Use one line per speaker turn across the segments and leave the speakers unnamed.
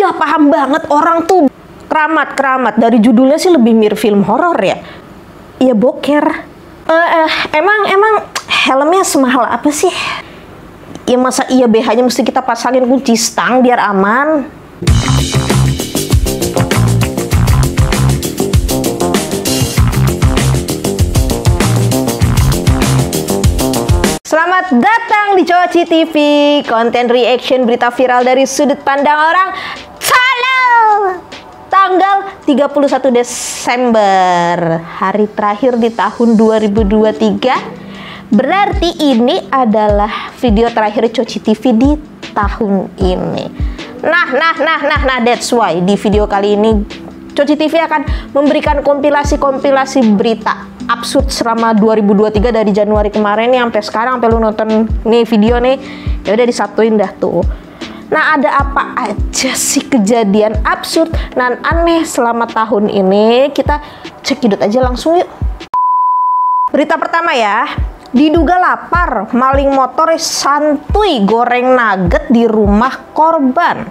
Iya, paham banget orang tuh. Keramat dari judulnya sih lebih mirip film horor ya. Iya, boker. Emang helmnya semahal apa sih? Ya masa iya BH-nya mesti kita pasangin kunci stang biar aman? Selamat datang di Coci TV, konten reaction berita viral dari sudut pandang orang follow. Tanggal 31 Desember, hari terakhir di tahun 2023. Berarti ini adalah video terakhir Coci TV di tahun ini. Nah, that's why di video kali ini Coci TV akan memberikan kompilasi berita absurd selama 2023 dari Januari kemarin nih sampai sekarang, sampai lu nonton nih video nih, ya udah disatuin dah tuh. Nah, ada apa aja sih kejadian absurd dan aneh selama tahun ini? Kita cekidot aja langsung yuk. Berita pertama ya. Diduga lapar, maling motor santuy goreng nugget di rumah korban.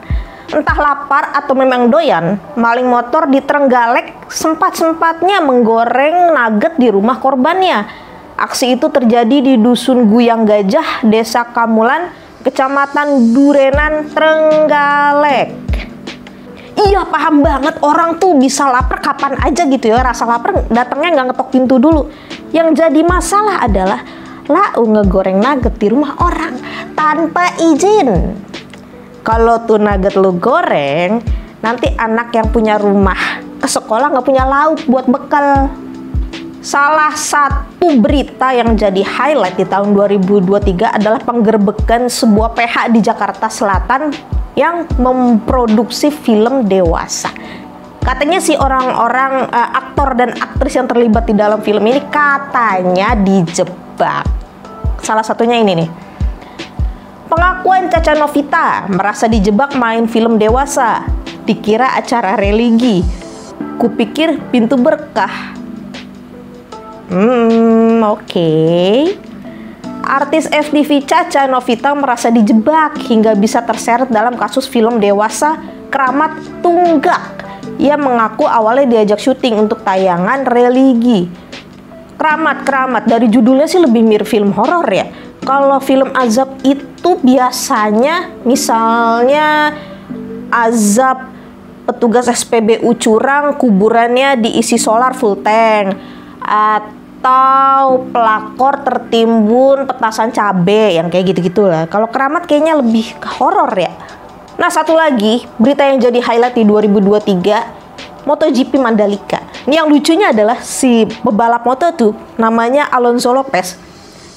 Entah lapar atau memang doyan, maling motor di Trenggalek sempat-sempatnya menggoreng nugget di rumah korbannya. Aksi itu terjadi di Dusun Guyang Gajah, Desa Kamulan, Kecamatan Durenan, Trenggalek. Iya, paham banget orang tuh bisa lapar kapan aja gitu ya. Rasa lapar datangnya nggak ngetok pintu dulu. Yang jadi masalah adalah lau ngegoreng nugget di rumah orang tanpa izin. Kalau tuh nugget lu goreng, nanti anak yang punya rumah ke sekolah nggak punya lauk buat bekal. Salah satu berita yang jadi highlight di tahun 2023 adalah penggerbekan sebuah PH di Jakarta Selatan yang memproduksi film dewasa. Katanya sih orang-orang aktor dan aktris yang terlibat di dalam film ini katanya dijebak. Salah satunya ini nih. Pengakuan Caca Novita merasa dijebak main film dewasa. Dikira acara religi. Kupikir pintu berkah. Oke. Artis FTV Caca Novita merasa dijebak hingga bisa terseret dalam kasus film dewasa Keramat Tunggak. Ia mengaku awalnya diajak syuting untuk tayangan religi. Keramat dari judulnya sih lebih mirip film horor ya. Kalau film azab itu biasanya misalnya azab petugas SPBU curang kuburannya diisi solar full tank, atau pelakor tertimbun petasan cabe yang kayak gitu-gitu lah. Kalau keramat kayaknya lebih ke horor ya. Nah, satu lagi berita yang jadi highlight di 2023, MotoGP Mandalika. Ini yang lucunya adalah si pebalap moto tuh namanya Alonso Lopez.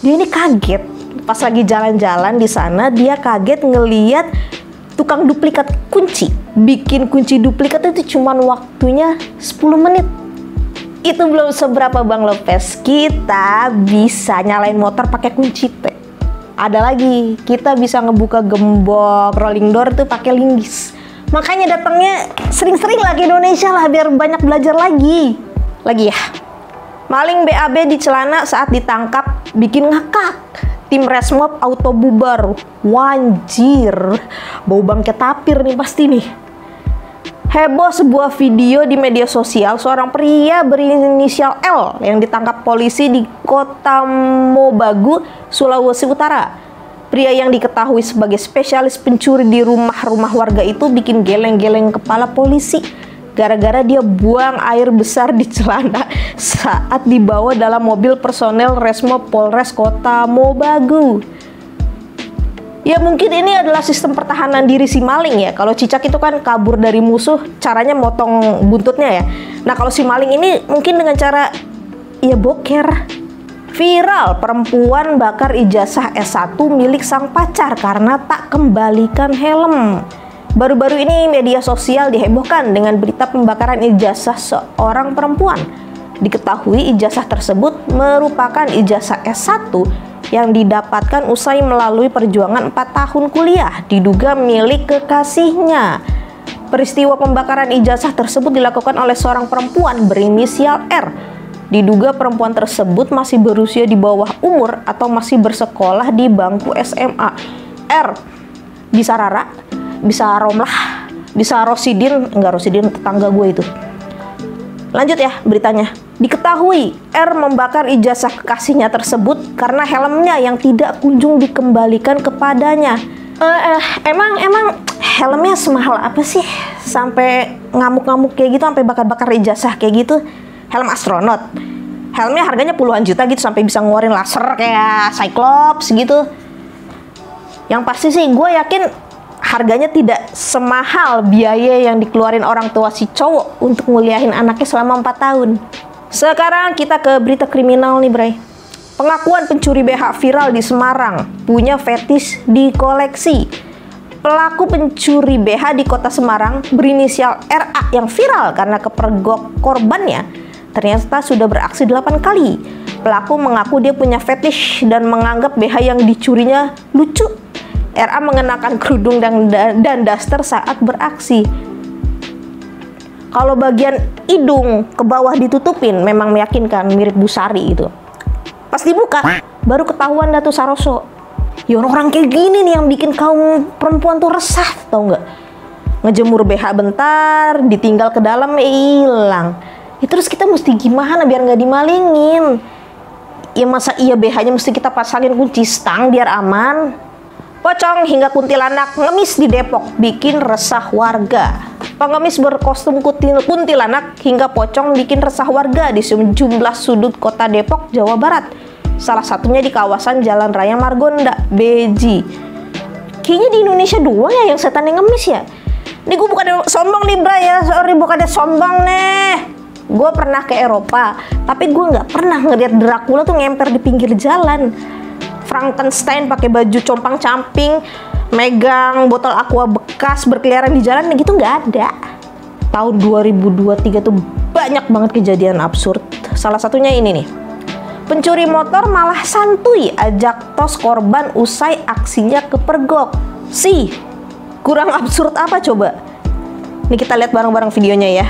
Dia ini kaget pas lagi jalan-jalan di sana, dia kaget ngeliat tukang duplikat kunci. Bikin kunci duplikat itu cuman waktunya 10 menit. Itu belum seberapa Bang Lopez, kita bisa nyalain motor pakai kunci T. Ada lagi, kita bisa ngebuka gembok rolling door tuh pakai linggis. Makanya datangnya sering-sering lagi Indonesia lah biar banyak belajar lagi ya. Maling BAB di celana saat ditangkap bikin ngakak. Tim Resmob auto bubar. Wanjir, bau bangke tapir nih pasti nih. Heboh sebuah video di media sosial seorang pria berinisial L yang ditangkap polisi di Kota Mobagu, Sulawesi Utara. Pria yang diketahui sebagai spesialis pencuri di rumah-rumah warga itu bikin geleng-geleng kepala polisi gara-gara dia buang air besar di celana saat dibawa dalam mobil personel Resmob Polres Kota Mobagu. Ya mungkin ini adalah sistem pertahanan diri si maling ya. Kalau cicak itu kan kabur dari musuh, caranya motong buntutnya ya. Nah, kalau si maling ini mungkin dengan cara ya boker. Viral, perempuan bakar ijazah S1 milik sang pacar karena tak kembalikan helm. Baru-baru ini media sosial dihebohkan dengan berita pembakaran ijazah seorang perempuan. Diketahui ijazah tersebut merupakan ijazah S1 yang didapatkan usai melalui perjuangan 4 tahun kuliah, diduga milik kekasihnya. Peristiwa pembakaran ijazah tersebut dilakukan oleh seorang perempuan berinisial R. Diduga perempuan tersebut masih berusia di bawah umur atau masih bersekolah di bangku SMA. R bisa rara, bisa romlah, Bisa Rosidin, enggak Rosidin tetangga gue itu. Lanjut ya beritanya. Diketahui R membakar ijazah kekasihnya tersebut karena helmnya yang tidak kunjung dikembalikan kepadanya. Emang helmnya semahal apa sih sampai ngamuk-ngamuk kayak gitu, sampai bakar-bakar ijazah kayak gitu? Helm astronot. Helmnya harganya puluhan juta gitu, sampai bisa ngeluarin laser kayak Cyclops gitu. Yang pasti sih gue yakin harganya tidak semahal biaya yang dikeluarin orang tua si cowok untuk nguliahin anaknya selama 4 tahun. Sekarang kita ke berita kriminal nih, Bray. Pengakuan pencuri BH viral di Semarang, punya fetish di koleksi. Pelaku pencuri BH di kota Semarang berinisial RA yang viral karena kepergok korbannya ternyata sudah beraksi 8 kali. Pelaku mengaku dia punya fetish dan menganggap BH yang dicurinya lucu. RA mengenakan kerudung dan daster saat beraksi. Kalau bagian hidung ke bawah ditutupin memang meyakinkan, mirip Busari itu. Pas dibuka, baru ketahuan Datu Saroso. Ya orang-orang kayak gini nih yang bikin kaum perempuan tuh resah, tau nggak? Ngejemur BH bentar, ditinggal ke dalam, hilang. Ya terus kita mesti gimana biar nggak dimalingin? Ya masa iya BH-nya mesti kita pasangin kunci stang biar aman? Pocong hingga kuntilanak ngemis di Depok bikin resah warga. Pengemis berkostum kuntilanak hingga pocong bikin resah warga di sejumlah sudut kota Depok, Jawa Barat. Salah satunya di kawasan Jalan Raya Margonda, Beji. Kayaknya di Indonesia doang ya yang setan yang ngemis ya. Ini gue bukan sombong nih, Bray ya. Sorry, bukannya sombong nih. Gue pernah ke Eropa, tapi gue nggak pernah ngeliat Dracula tuh ngemper di pinggir jalan. Frankenstein pakai baju compang-camping, megang botol aqua bekas berkeliaran di jalan gitu nggak ada. Tahun 2023 tuh banyak banget kejadian absurd. Salah satunya ini nih. Pencuri motor malah santuy ajak tos korban usai aksinya kepergok. Kurang absurd apa coba? Nih kita lihat bareng-bareng videonya ya.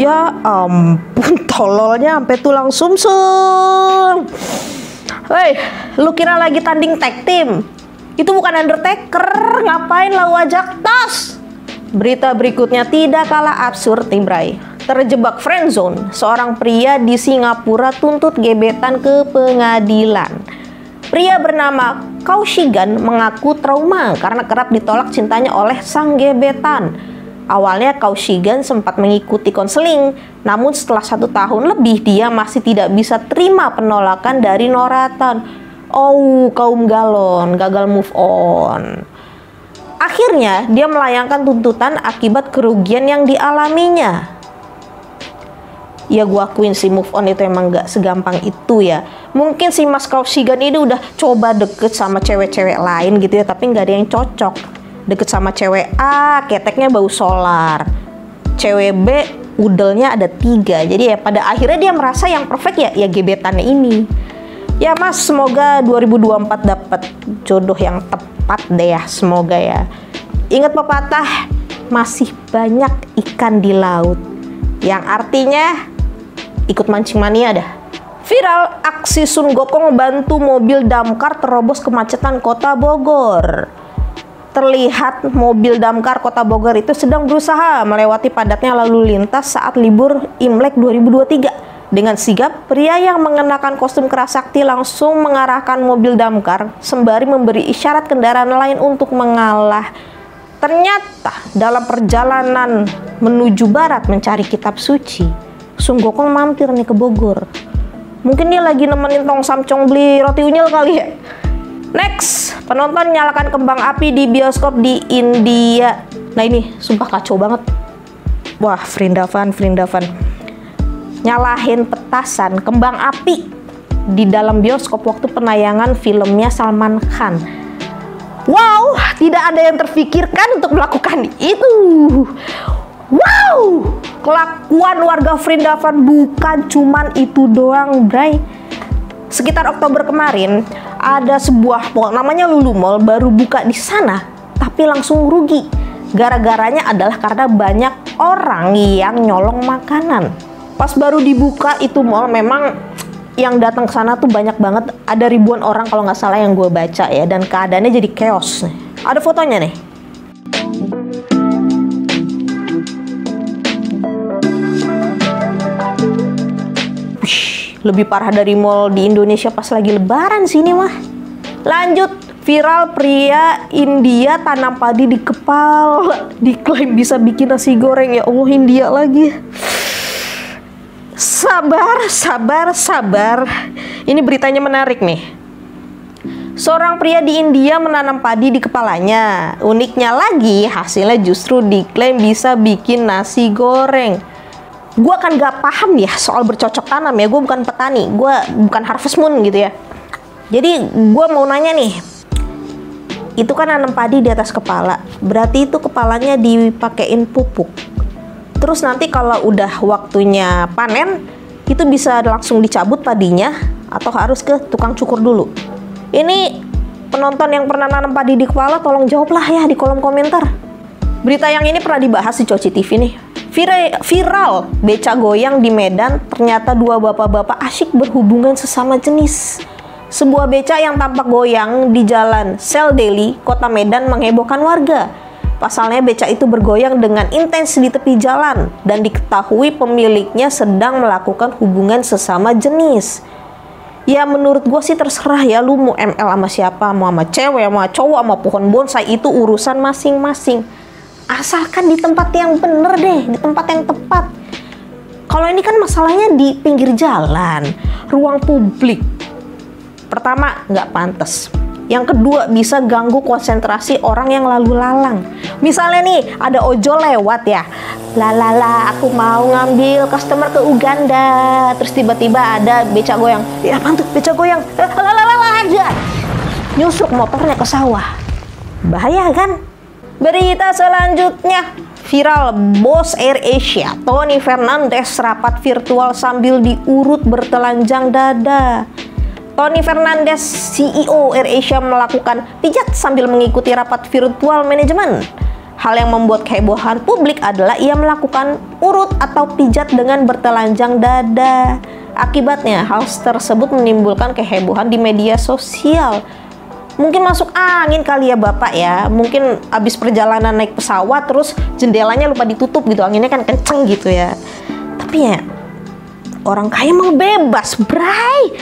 Ya ampun, tololnya sampai tulang sumsum. Hei, lu kira lagi tanding tag team? Itu bukan Undertaker, ngapain lu ajak tos? Berita berikutnya tidak kalah absurd nih, Bray. Terjebak friendzone, seorang pria di Singapura tuntut gebetan ke pengadilan. Pria bernama Kaushigan mengaku trauma karena kerap ditolak cintanya oleh sang gebetan. Awalnya Kaushigan sempat mengikuti konseling, namun setelah 1 tahun lebih dia masih tidak bisa terima penolakan dari Noratan. Oh, kaum galon, gagal move on. Akhirnya dia melayangkan tuntutan akibat kerugian yang dialaminya. Ya gue akuin sih, move on itu emang gak segampang itu ya. Mungkin si Mas Kaushigan ini udah coba deket sama cewek-cewek lain gitu ya, tapi gak ada yang cocok. Deket sama cewek A, keteknya bau solar. Cewek B, udelnya ada 3. Jadi ya pada akhirnya dia merasa yang perfect ya gebetannya ini. Ya Mas, semoga 2024 dapat jodoh yang tepat deh ya, semoga ya. Ingat pepatah, masih banyak ikan di laut. Yang artinya ikut mancing mania dah. Viral aksi Sun Gokong bantu mobil damkar terobos kemacetan kota Bogor. Terlihat mobil damkar kota Bogor itu sedang berusaha melewati padatnya lalu lintas saat libur Imlek 2023. Dengan sigap, pria yang mengenakan kostum kerasakti langsung mengarahkan mobil damkar sembari memberi isyarat kendaraan lain untuk mengalah. Ternyata dalam perjalanan menuju barat mencari kitab suci, Sun Gokong mampir nih ke Bogor. Mungkin dia lagi nemenin Tong Samcong beli roti unyil kali ya. Next, penonton nyalakan kembang api di bioskop di India. Nah ini sumpah kacau banget. Wah, Vrindavan. Nyalahin petasan kembang api di dalam bioskop waktu penayangan filmnya Salman Khan. Wow, tidak ada yang terfikirkan untuk melakukan itu. Wow, kelakuan warga Vrindavan bukan cuman itu doang, Bray. Sekitar Oktober kemarin, ada sebuah mall namanya Lulu Mall baru buka di sana, tapi langsung rugi. Gara-garanya adalah karena banyak orang yang nyolong makanan. Pas baru dibuka itu mall, memang yang datang ke sana tuh banyak banget. Ada ribuan orang kalau nggak salah yang gue baca ya. Dan keadaannya jadi chaos nih. Ada fotonya nih. Lebih parah dari mall di Indonesia pas lagi lebaran sini mah. Lanjut, viral pria India tanam padi di kepala. Diklaim bisa bikin nasi goreng. Ya Allah, India lagi. Sabar. Ini beritanya menarik nih. Seorang pria di India menanam padi di kepalanya. Uniknya lagi, hasilnya justru diklaim bisa bikin nasi goreng. Gue kan gak paham ya soal bercocok tanam ya. Gue bukan petani, gue bukan Harvest Moon gitu ya. Jadi gue mau nanya nih, itu kan nanam padi di atas kepala, berarti itu kepalanya dipakein pupuk. Terus nanti kalau udah waktunya panen, itu bisa langsung dicabut padinya atau harus ke tukang cukur dulu? Ini penonton yang pernah nanam padi di kepala, tolong jawablah ya di kolom komentar. Berita yang ini pernah dibahas di Coci TV nih. Viral, beca goyang di Medan, ternyata dua bapak-bapak asyik berhubungan sesama jenis. Sebuah beca yang tampak goyang di jalan Sel Deli, kota Medan menghebohkan warga. Pasalnya beca itu bergoyang dengan intens di tepi jalan dan diketahui pemiliknya sedang melakukan hubungan sesama jenis. Ya menurut gue sih terserah ya, lu mau ML sama siapa, mau sama cewek, sama cowok, sama pohon bonsai, itu urusan masing-masing. Asalkan di tempat yang bener deh, di tempat yang tepat. Kalau ini kan masalahnya di pinggir jalan, ruang publik. Pertama, nggak pantas. Yang kedua, bisa ganggu konsentrasi orang yang lalu lalang. Misalnya nih, ada ojol lewat ya. Lalala, aku mau ngambil customer ke Uganda. Terus tiba-tiba ada beca goyang. Ya apaan tuh, beca goyang? Lalala aja. Nyusuk motornya ke sawah. Bahaya kan? Berita selanjutnya, viral bos AirAsia Tony Fernandes rapat virtual sambil diurut bertelanjang dada. Tony Fernandes, CEO AirAsia, melakukan pijat sambil mengikuti rapat virtual manajemen. Hal yang membuat kehebohan publik adalah ia melakukan urut atau pijat dengan bertelanjang dada. Akibatnya, hal tersebut menimbulkan kehebohan di media sosial. Mungkin masuk angin kali ya Bapak ya. Mungkin abis perjalanan naik pesawat terus jendelanya lupa ditutup gitu. Anginnya kan kenceng gitu ya. Tapi ya, orang kaya mau bebas, bray.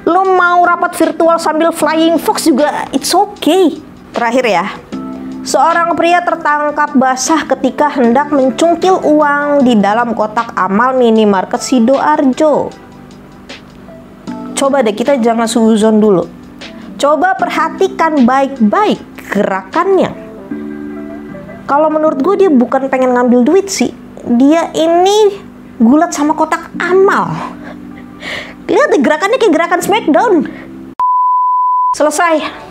Lo mau rapat virtual sambil flying fox juga it's okay. Terakhir ya, seorang pria tertangkap basah ketika hendak mencungkil uang di dalam kotak amal minimarket Sidoarjo. Coba deh kita jangan suuzon dulu. Coba perhatikan baik-baik gerakannya. Kalau menurut gue dia bukan pengen ngambil duit sih. Dia ini gulat sama kotak amal. Lihat deh gerakannya kayak gerakan Smackdown. Selesai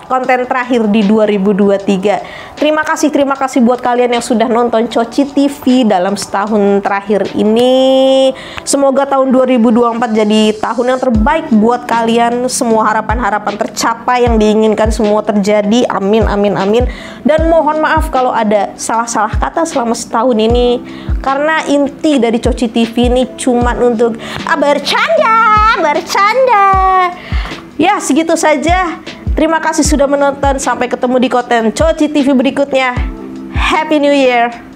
konten terakhir di 2023. Terima kasih buat kalian yang sudah nonton Coci TV dalam setahun terakhir ini. Semoga tahun 2024 jadi tahun yang terbaik buat kalian. Semua harapan-harapan tercapai, yang diinginkan semua terjadi. Amin, amin, amin. Dan mohon maaf kalau ada salah-salah kata selama setahun ini. Karena inti dari Coci TV ini cuma untuk bercanda. Ya, segitu saja. Terima kasih sudah menonton. Sampai ketemu di konten Coci TV berikutnya. Happy New Year.